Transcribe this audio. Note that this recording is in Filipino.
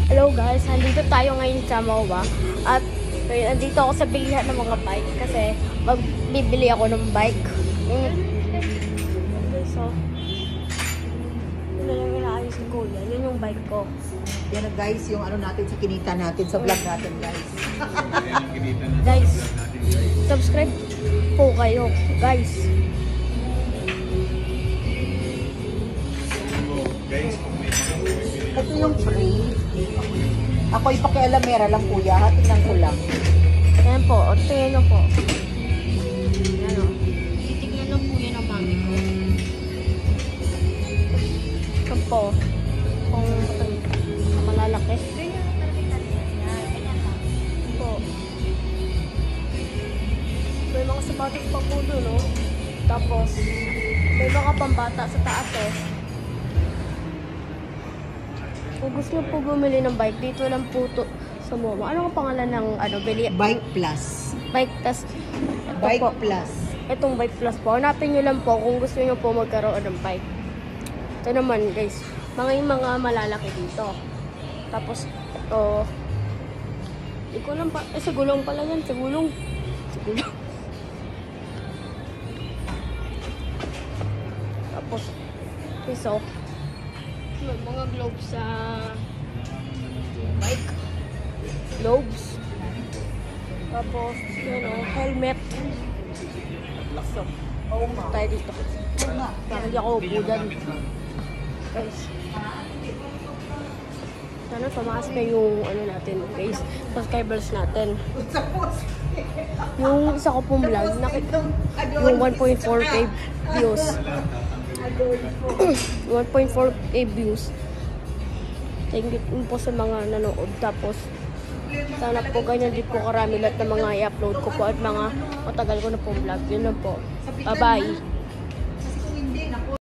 Hello guys, nandito tayo ngayon sa MOA at nandito ako sa bilihan ng mga bike kasi magbibili ako ng bike. So, yun na lang inaayos ko kuya. Yun yung bike ko. Yan na guys, yung ano natin sa kinita natin sa vlog natin guys. Guys, subscribe po kayo guys. Ito yung tray. Ako ipakialamera lang kuya, tingnan ko lang. Ayan po, o tingnan nyo po. Ayan o. Titignan lang po yan ang mami ko. Ito po. Kung malalaki. Po. May mga sapatos pa po doon, no? Tapos, may mga pambata sa taas, eh. Kung gusto nyo po bumili ng bike, dito lang po to sa MOA. Ano ang pangalan ng bili? Bike Plus. Bike, tas ito Bike po. Plus. Itong Bike Plus po. Hanapin nyo lang po kung gusto nyo po magkaroon ng bike. Ito naman guys, mga malalaki dito. Tapos, ito. Hindi ko lang pa, sa gulong pala yan, sa gulong. Sa gulong. Tapos, piso. May mga globes sa bike. Globes. Tapos, helmet. So, tayo dito. Para di ako upo dyan. Guys. Sana tumaas na yung natin, guys. Subscribers natin. Yung isa ko pong vlog, yung 1.4k views. 1.4k views. Thank you po sa mga nanood. Tapos, sana po ganyan din po karami lahat ng mga i-upload ko po at mga matagal ko na po vlog. Yun lang po. Bye-bye.